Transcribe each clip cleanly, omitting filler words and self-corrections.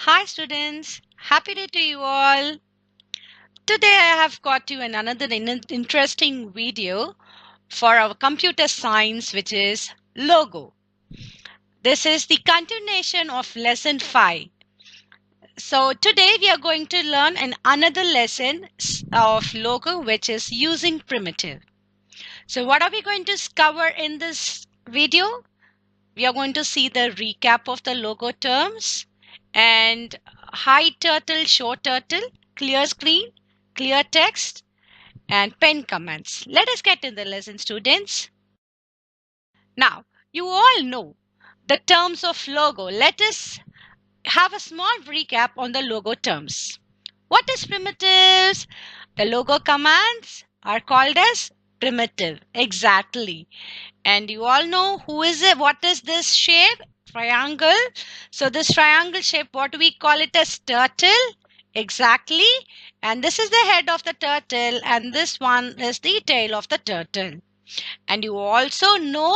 Hi students, happy day to you all. Today I have got you another interesting video for our computer science, which is logo. This is the continuation of lesson 5. So today we are going to learn another lesson of logo, which is using primitive. So what are we going to cover in this video? We are going to see the recap of the logo terms and hide turtle, show turtle, clear screen, clear text, and pen commands. Let us get in the lesson, students. Now, you all know the terms of logo. Let us have a small recap on the logo terms. What is primitives? The logo commands are called as primitive. Exactly. And you all know who is it? What is this shape? Triangle. So this triangle shape, what do we call it as turtle? Exactly. And this is the head of the turtle and this one is the tail of the turtle. And you also know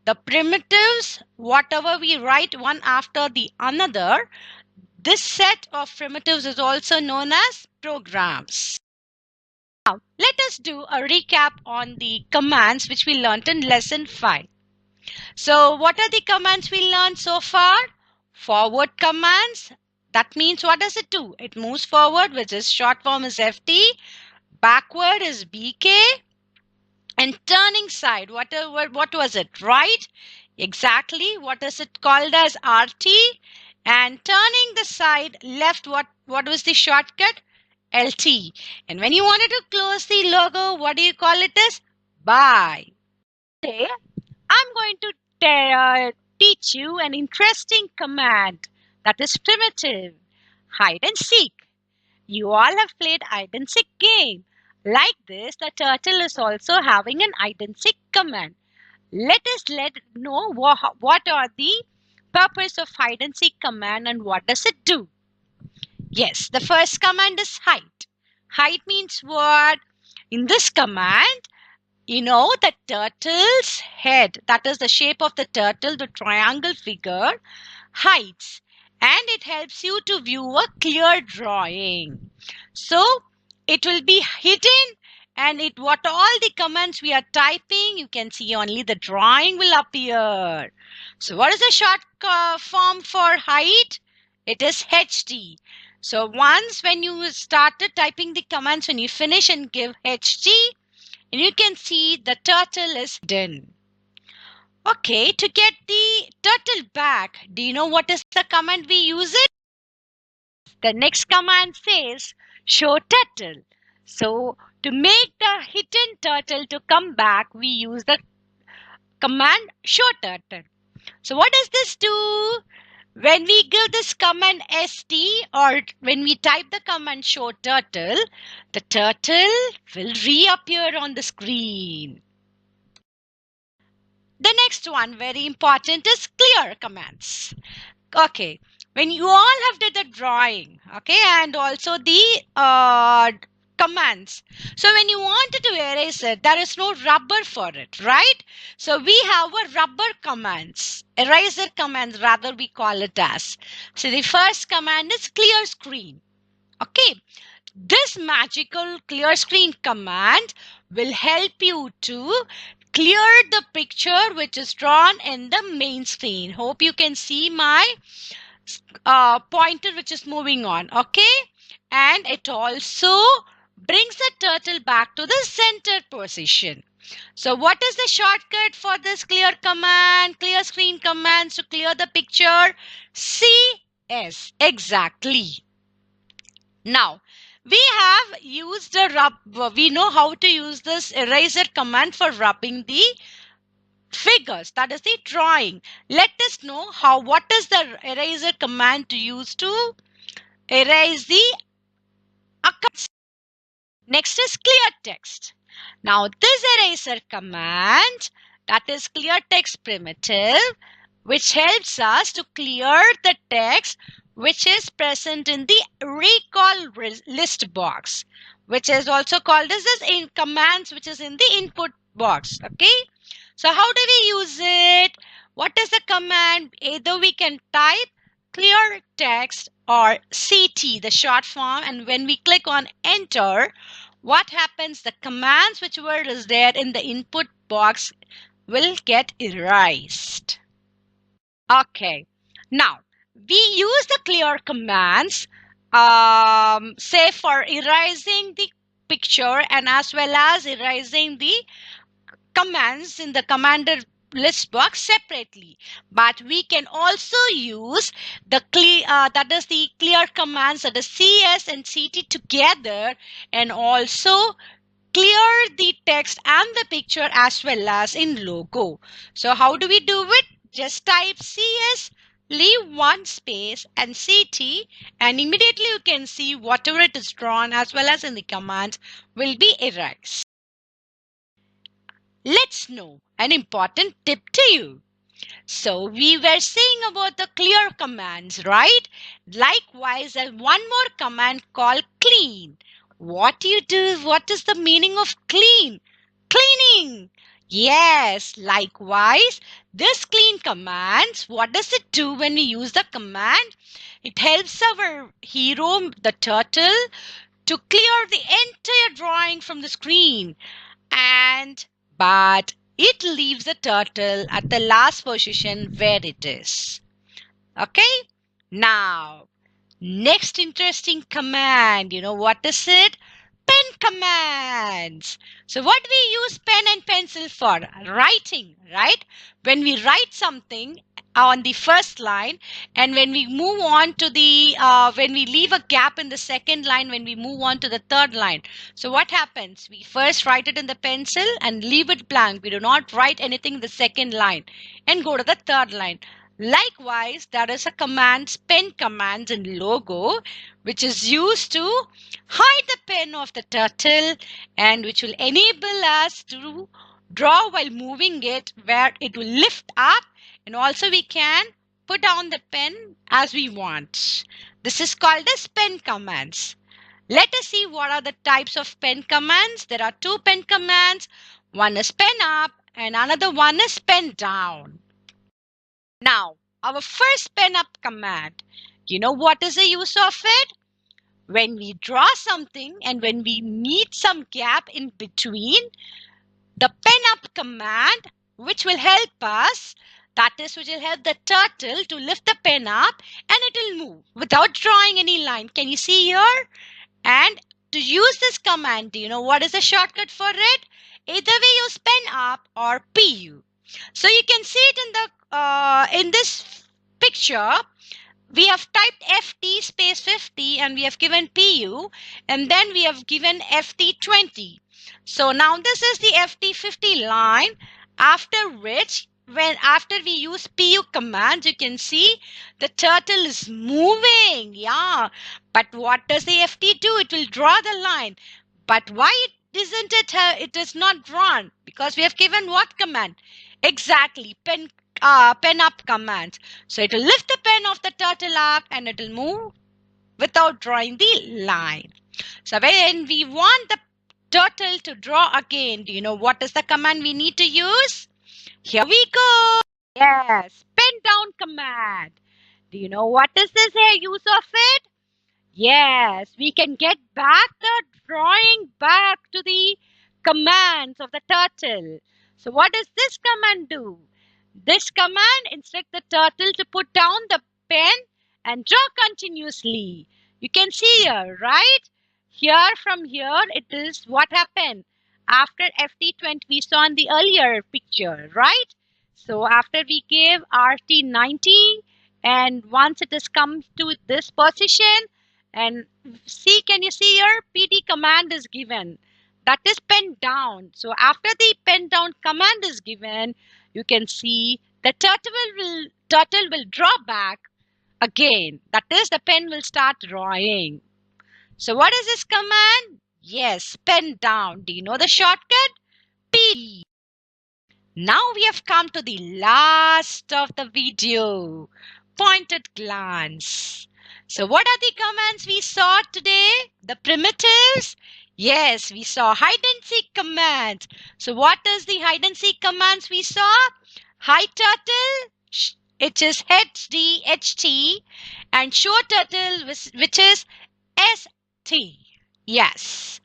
the primitives, whatever we write one after the another, this set of primitives is also known as programs. Now, let us do a recap on the commands which we learnt in lesson 5. So what are the commands we learned so far? Forward commands. That means what does it do? It moves forward, which is short form is FT. Backward is BK. And turning side, what was it? Right? Exactly. What is it called as RT? And turning the side left, what was the shortcut? LT. And when you wanted to close the logo, what do you call it as? By. Today, I'm going to teach you an interesting command that is primitive. Hide and seek. You all have played hide and seek game. Like this, the turtle is also having an hide and seek command. Let us know what are the purpose of hide and seek command and what does it do. Yes, the first command is hide. Hide means what? In this command, the turtle's head, that is the shape of the turtle, the triangle figure, hides and it helps you to view a clear drawing. So it will be hidden and what all the commands we are typing, you can see only the drawing will appear. So what is the short form for hide? It is HT. So once when you started typing the commands, when you finish and give HT, and you can see the turtle is done. Okay, to get the turtle back, do you know what is the command we use it? The next command says show turtle. So to make the hidden turtle to come back, we use the command show turtle. So what does this do? When we give this command st or when we type the command show turtle, the turtle will reappear on the screen. The next one, very important, is clear commands. Okay, when you all have did the drawing, okay, and also the commands. So when you wanted to erase it, there is no rubber for it, right? So we have a rubber commands, eraser commands rather we call it as. So the first command is clear screen. Okay, this magical clear screen command will help you to clear the picture which is drawn in the main screen. Hope you can see my pointer which is moving on. Okay, and it also brings the turtle back to the center position. So what is the shortcut for this clear command, clear screen commands to clear the picture? CS. Exactly. Now, we have used we know how to use this eraser command for rubbing the figures, that is the drawing. Let us know what is the eraser command to use to erase the accounts. Next is clear text. Now this eraser command, that is clear text primitive, which helps us to clear the text which is present in the recall list box, which is also called as in commands which is in the input box. Okay, so how do we use it? What is the command? Either we can type clear text or CT, the short form, and when we click on enter, what happens? The commands which were there in the input box will get erased. Okay, now we use the clear commands, say for erasing the picture and as well as erasing the commands in the commander list box separately, but we can also use the clear commands, that is CS and CT together, and also clear the text and the picture as well as in logo. So how do we do it? Just type CS, leave one space and CT, and immediately you can see whatever it is drawn as well as in the commands will be erased. Let's know an important tip to you. So we were saying about the clear commands, right? Likewise, there's one more command called clean. What do you do? What is the meaning of clean? Cleaning. Yes, likewise, this clean commands, what does it do when we use the command? It helps our hero, the turtle, to clear the entire drawing from the screen. But it leaves the turtle at the last position where it is. Okay? Now, next interesting command. You know what is it? Pen commands. So what we use pen and pencil for? Writing, right? When we write something on the first line, and when we move on to the when we leave a gap in the second line, when we move on to the third line, so what happens? We first write it in the pencil and leave it blank. We do not write anything in the second line and go to the third line. Likewise, there is a command, pen commands in logo, which is used to hide the pen of the turtle and which will enable us to draw while moving it, where it will lift up, and also we can put down the pen as we want. This is called as pen commands. Let us see what are the types of pen commands. There are two pen commands. One is pen up and another one is pen down. Now, our first pen up command, you know what is the use of it? When we draw something and when we need some gap in between, the pen up command, which will help us, that is, which will help the turtle to lift the pen up and it will move without drawing any line. Can you see here? And to use this command, do you know what is the shortcut for it? Either we use pen up or PU. So you can see it in this picture. We have typed FT space 50 and we have given PU, and then we have given FT20. So now this is the FT50 line, after which after we use PU commands, you can see the turtle is moving. Yeah, but what does the FT do? It will draw the line. But why isn't it? It is not drawn because we have given what command? Exactly, pen up command. So it will lift the pen of the turtle up and it will move without drawing the line. So when we want the turtle to draw again, do you know what is the command we need to use? Here we go. Yes, pen down command. Do you know what is this here use of it? Yes, we can get back the drawing back to the commands of the turtle. So what does this command do? This command instructs the turtle to put down the pen and draw continuously. You can see here, right? Here from here, it is what happened. After FT20, we saw in the earlier picture, right? So after we gave RT90, and once it has come to this position, and see, can you see here? PD command is given. That is pen down. So after the pen down command is given, you can see the turtle will draw back again. That is, the pen will start drawing. So what is this command? Yes, pen down. Do you know the shortcut? P. Now we have come to the last of the video. Pointed glance. So what are the commands we saw today? The primitives? Yes, we saw hide and seek commands. So what is the hide and seek commands we saw? Hi turtle, it is HDHT, and show turtle, which is ST. Yes.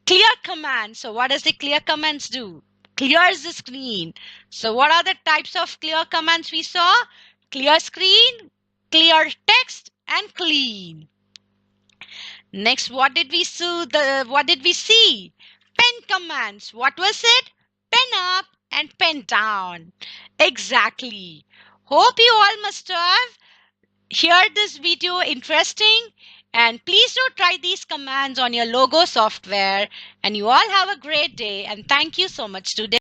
Clear command. So what does the clear commands do? Clears the screen. So what are the types of clear commands we saw? Clear screen, clear text, and clean. Next, what did we see? Pen commands. What was it? Pen up and pen down. Exactly. Hope you all must have heard this video interesting, and please do try these commands on your logo software, and you all have a great day, and thank you so much today.